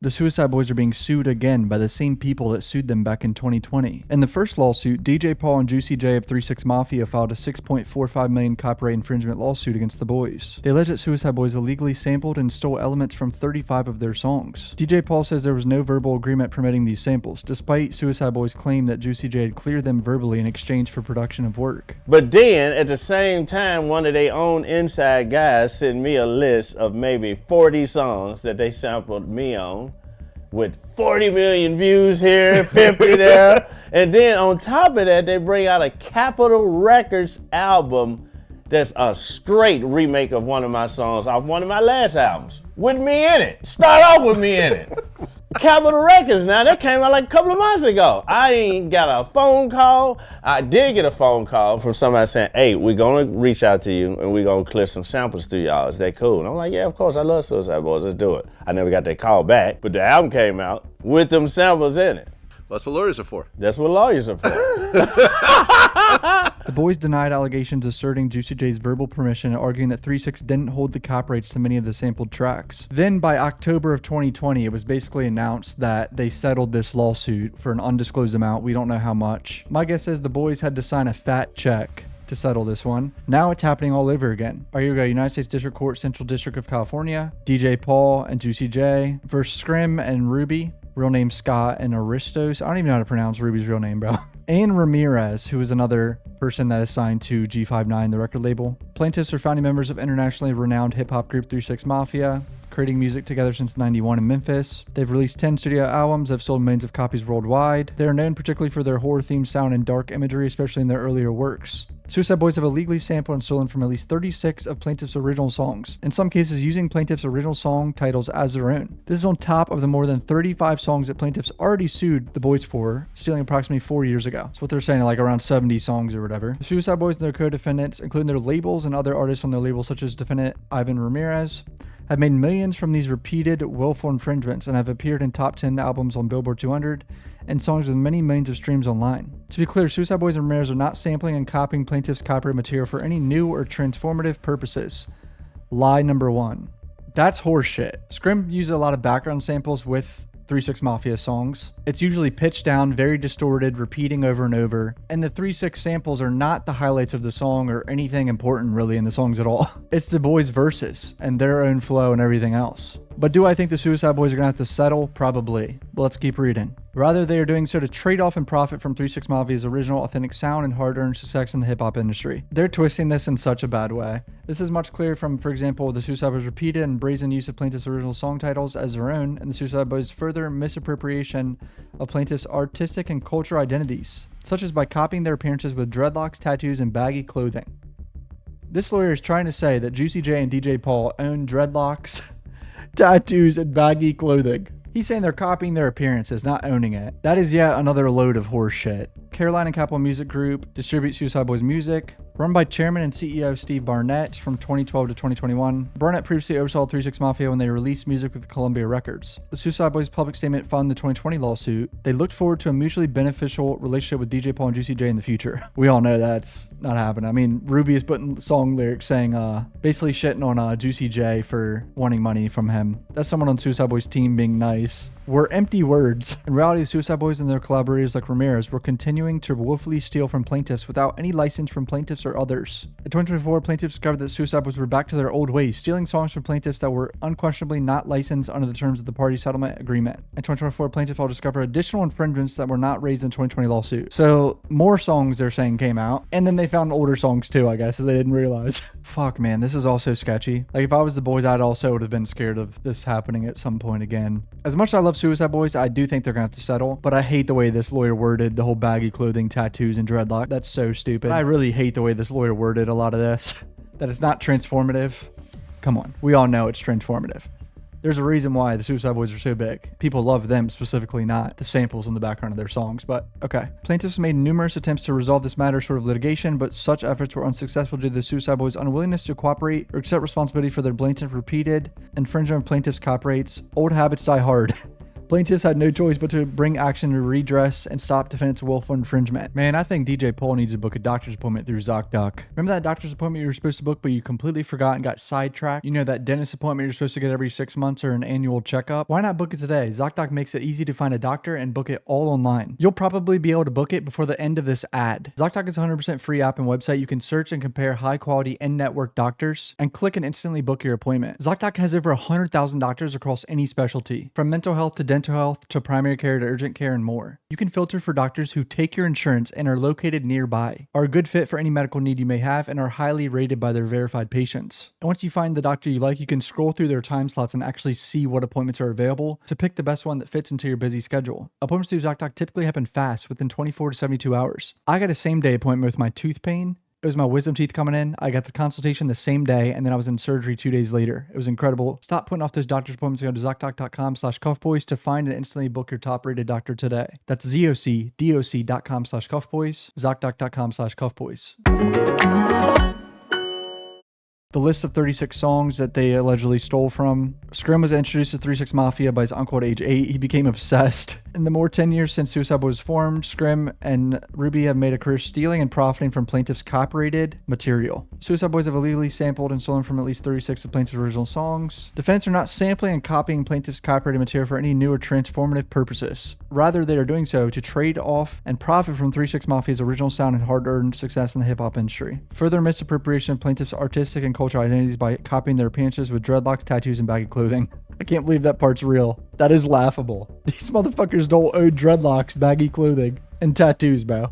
The Suicide Boys are being sued again by the same people that sued them back in 2020. In the first lawsuit, DJ Paul and Juicy J of 3 6 Mafia filed a $6.45 million copyright infringement lawsuit against the boys. They allege that Suicide Boys illegally sampled and stole elements from 35 of their songs. DJ Paul says there was no verbal agreement permitting these samples, despite Suicide Boys' claim that Juicy J had cleared them verbally in exchange for production of work. But then, at the same time, one of their own inside guys sent me a list of maybe 40 songs that they sampled me on, with 40 million views here, 50 there. And then on top of that, they bring out a Capitol Records album that's a straight remake of one of my songs off one of my last albums, with me in it. Start off with me in it. Capitol Records, now that came out like a couple of months ago. I ain't got a phone call. I did get a phone call from somebody saying, hey, we're gonna reach out to you and we're gonna clear some samples through y'all. Is that cool? And I'm like, yeah, of course, I love Suicide Boys, let's do it. I never got that call back, but the album came out with them samples in it. Well, that's what lawyers are for. That's what lawyers are for. The boys denied allegations asserting Juicy J's verbal permission and arguing that 3 6 didn't hold the copyrights to many of the sampled tracks. Then by October of 2020, it was basically announced that they settled this lawsuit for an undisclosed amount. We don't know how much. My guess is the boys had to sign a fat check to settle this one. Now it's happening all over again. Here we go, United States District Court, Central District of California. DJ Paul and Juicy J versus Scrim and Ruby. Real name Scott and Aristos. I don't even know how to pronounce Ruby's real name, bro. And Ramirez, who is another person that is signed to G59, the record label. Plaintiffs are founding members of internationally renowned hip-hop group 3 6 Mafia, creating music together since '91 in Memphis. They've released 10 studio albums, have sold millions of copies worldwide. They are known particularly for their horror-themed sound and dark imagery, especially in their earlier works. Suicide Boys have illegally sampled and stolen from at least 36 of Plaintiff's original songs, in some cases using Plaintiff's original song titles as their own. This is on top of the more than 35 songs that Plaintiffs already sued the boys for, stealing approximately 4 years ago. That's what they're saying, like around 70 songs or whatever. The Suicide Boys and their co-defendants, including their labels and other artists on their labels such as defendant Ivan Ramirez, have made millions from these repeated willful infringements and have appeared in top 10 albums on Billboard 200 and songs with many millions of streams online. To be clear, Suicide Boys and Ramirez are not sampling and copying Plaintiff's copyright material for any new or transformative purposes. Lie number one. That's horseshit. Scrim uses a lot of background samples with 3 6 Mafia songs. It's usually pitched down, very distorted, repeating over and over. And the 3 6 samples are not the highlights of the song or anything important really in the songs at all. It's the boys' verses and their own flow and everything else. But do I think the Suicide Boys are gonna have to settle? Probably. But let's keep reading. Rather, they are doing so to trade off and profit from 3 6 Mafia's original authentic sound and hard-earned success in the hip-hop industry. They're twisting this in such a bad way. This is much clearer from, for example, the Suicide Boys' repeated and brazen use of Plaintiff's original song titles as their own, and the Suicide Boys' further misappropriation of Plaintiff's artistic and cultural identities, such as by copying their appearances with dreadlocks, tattoos, and baggy clothing. This lawyer is trying to say that Juicy J and DJ Paul own dreadlocks, tattoos, and baggy clothing. He's saying they're copying their appearances, not owning it. That is yet another load of horse shit. Caroline and Capital Music Group distributes Suicide Boys music, run by Chairman and CEO Steve Barnett from 2012 to 2021. Barnett previously oversaw 3 6 Mafia when they released music with Columbia Records. The Suicide Boys public statement found the 2020 lawsuit. They looked forward to a mutually beneficial relationship with DJ Paul and Juicy J in the future. We all know that's not happening. I mean, Ruby is putting song lyrics saying, basically shitting on Juicy J for wanting money from him. That's someone on Suicide Boys team being nice. Were empty words. In reality, the Suicide Boys and their collaborators like Ramirez were continuing to willfully steal from plaintiffs without any license from plaintiffs or others. In 2024, plaintiffs discovered that Suicide Boys were back to their old ways, stealing songs from plaintiffs that were unquestionably not licensed under the terms of the party settlement agreement. In 2024, plaintiffs all discovered additional infringements that were not raised in 2020 lawsuit. So more songs they're saying came out, and then they found older songs too, I guess, that they didn't realize. Fuck, man, this is also sketchy. Like, if I was the boys, I'd also would have been scared of this happening at some point again. As much as I love Suicide Boys, I do think they're gonna have to settle, but I hate the way this lawyer worded the whole baggy clothing, tattoos, and dreadlock. That's so stupid. I really hate the way this lawyer worded a lot of this. That it's not transformative. Come on, we all know it's transformative. There's a reason why the Suicide Boys are so big. People love them specifically, not the samples in the background of their songs, but okay. Plaintiffs made numerous attempts to resolve this matter short of litigation, but such efforts were unsuccessful due to the Suicide Boys' unwillingness to cooperate or accept responsibility for their blatant, repeated infringement of plaintiffs' copyrights. Old habits die hard. Plaintiffs had no choice but to bring action to redress and stop defendants' willful infringement. Man, I think DJ Paul needs to book a doctor's appointment through ZocDoc. Remember that doctor's appointment you were supposed to book, but you completely forgot and got sidetracked? You know, that dentist appointment you're supposed to get every 6 months or an annual checkup? Why not book it today? ZocDoc makes it easy to find a doctor and book it all online. You'll probably be able to book it before the end of this ad. ZocDoc is a 100% free app and website. You can search and compare high-quality in-network doctors and click and instantly book your appointment. ZocDoc has over 100,000 doctors across any specialty, from mental health to dental health to primary care to urgent care and more. You can filter for doctors who take your insurance and are located nearby, are a good fit for any medical need you may have, and are highly rated by their verified patients. And once you find the doctor you like, you can scroll through their time slots and actually see what appointments are available to pick the best one that fits into your busy schedule. Appointments through ZocDoc typically happen fast, within 24 to 72 hours. I got a same-day appointment with my tooth pain. It was my wisdom teeth coming in. I got the consultation the same day, and then I was in surgery 2 days later. It was incredible. Stop putting off those doctor's appointments and go to ZocDoc.com/CUFBOYS to find and instantly book your top-rated doctor today. That's ZocDoc.com/CUFBOYS, ZocDoc.com/CUFBOYS. The list of 36 songs that they allegedly stole from. Scrim was introduced to 3 6 Mafia by his uncle at age 8. He became obsessed. In the more 10 years since Suicide Boys formed, Scrim and Ruby have made a career stealing and profiting from plaintiffs' copyrighted material. Suicide Boys have illegally sampled and stolen from at least 36 of plaintiffs' original songs. Defendants are not sampling and copying plaintiffs' copyrighted material for any new or transformative purposes. Rather, they are doing so to trade off and profit from 3 6 Mafia's original sound and hard-earned success in the hip-hop industry. Further misappropriation of plaintiffs' artistic and cultural identities by copying their appearances with dreadlocks, tattoos, and baggy clothing. I can't believe that part's real. That is laughable. These motherfuckers don't own dreadlocks, baggy clothing, and tattoos, bro.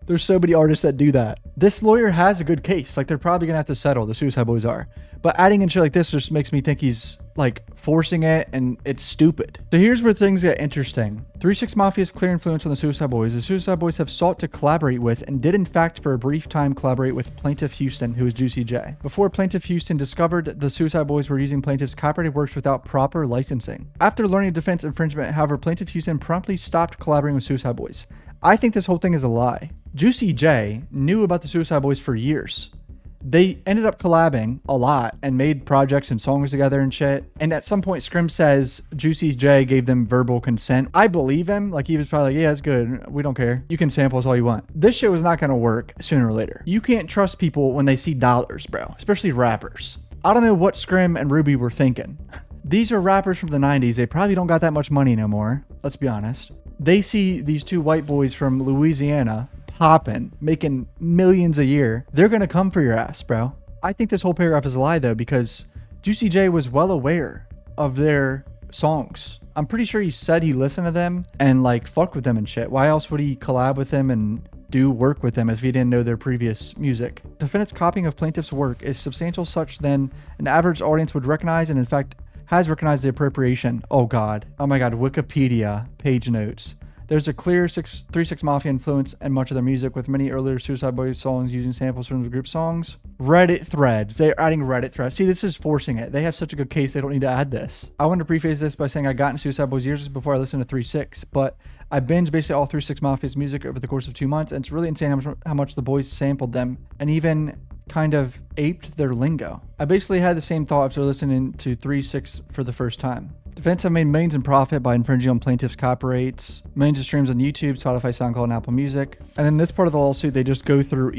There's so many artists that do that. This lawyer has a good case. Like, they're probably gonna have to settle, the Suicide Boys are. But adding in shit like this just makes me think he's, like, forcing it, and it's stupid. So here's where things get interesting. 3 6 Mafia's clear influence on the Suicide Boys. The Suicide Boys have sought to collaborate with, and did in fact for a brief time collaborate with Plaintiff Houston, who is Juicy J. Before Plaintiff Houston discovered the Suicide Boys were using Plaintiff's copyrighted works without proper licensing. After learning of defense infringement, however, Plaintiff Houston promptly stopped collaborating with Suicide Boys. I think this whole thing is a lie. Juicy J knew about the Suicide Boys for years. They ended up collabing a lot and made projects and songs together and shit. And at some point, Scrim says Juicy J gave them verbal consent. I believe him. Like, he was probably like, yeah, it's good. We don't care. You can sample us all you want. This shit was not going to work sooner or later. You can't trust people when they see dollars, bro. Especially rappers. I don't know what Scrim and Ruby were thinking. These are rappers from the 90s. They probably don't got that much money no more. Let's be honest. They see these two white boys from Louisiana popping, making millions a year. They're gonna come for your ass, bro. I think this whole paragraph is a lie though, because Juicy J was well aware of their songs. I'm pretty sure he said he listened to them and like fuck with them and shit. Why else would he collab with them and do work with them if he didn't know their previous music? Defendant's copying of plaintiff's work is substantial such then an average audience would recognize, and in fact has recognized the appropriation. Oh god. Oh my god. Wikipedia page notes. There's a clear 3 6 Mafia influence in much of their music, with many earlier Suicide Boys songs using samples from the group songs. Reddit threads. They're adding Reddit threads. See, this is forcing it. They have such a good case, they don't need to add this. I want to preface this by saying I got into Suicide Boys years before I listened to 3 6, but I binged basically all 3 6 Mafia's music over the course of 2 months, and it's really insane how much the boys sampled them and even kind of aped their lingo. I basically had the same thought after listening to 3 6 for the first time. Defendants have made millions in profit by infringing on plaintiffs' copyrights, millions of streams on YouTube, Spotify, SoundCloud, and Apple Music. And in this part of the lawsuit, they just go through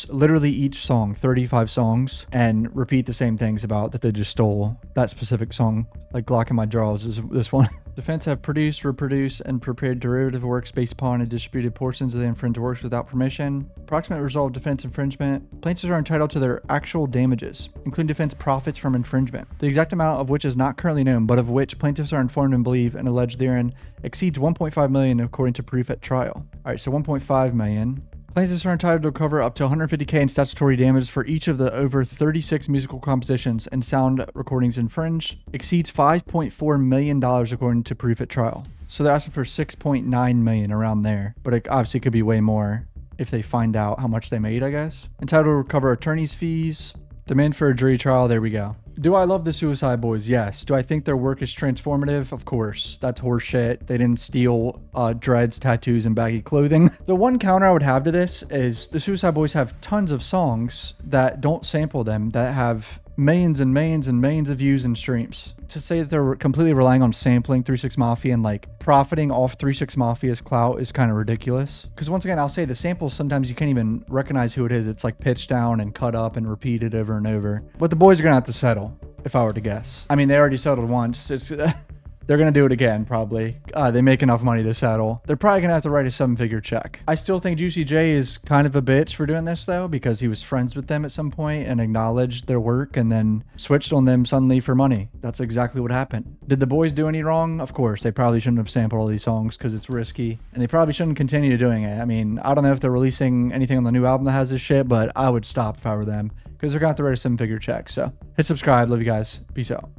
literally each song, 35 songs, and repeat the same things about that they just stole that specific song. Like Glock in My Drawers is this one. Defendants have produced, reproduced, and prepared derivative works based upon and distributed portions of the infringed works without permission. Approximate result of defense infringement. Plaintiffs are entitled to their actual damages, including defense profits from infringement, the exact amount of which is not currently known, but of which plaintiffs are informed and believe and allege therein exceeds $1.5 million according to proof at trial. All right, so $1.5 million. Plaintiffs are entitled to recover up to $150K in statutory damages for each of the over 36 musical compositions and sound recordings infringed, exceeds $5.4 million according to proof at trial. So they're asking for $6.9 million around there, but it obviously could be way more if they find out how much they made, I guess. Entitled to recover attorney's fees, demand for a jury trial, there we go. Do I love the Suicide Boys? Yes. Do I think their work is transformative? Of course. That's horseshit. They didn't steal dreads, tattoos, and baggy clothing. The one counter I would have to this is the Suicide Boys have tons of songs that don't sample them, that have millions and millions and millions of views and streams. To say that they're completely relying on sampling 3 6 Mafia and like profiting off 3 6 Mafia's clout is kind of ridiculous. Because once again, I'll say the samples, sometimes you can't even recognize who it is. It's like pitched down and cut up and repeated over and over. But the boys are gonna have to settle, if I were to guess. I mean, they already settled once. It's they're gonna do it again, probably. They make enough money to settle. They're probably gonna have to write a 7-figure check. I still think Juicy J is kind of a bitch for doing this though, because he was friends with them at some point and acknowledged their work and then switched on them suddenly for money. That's exactly what happened. Did the boys do any wrong? Of course, they probably shouldn't have sampled all these songs because it's risky, and they probably shouldn't continue doing it. I mean, I don't know if they're releasing anything on the new album that has this shit, but I would stop if I were them because they're gonna have to write a 7-figure check. So hit subscribe. Love you guys. Peace out.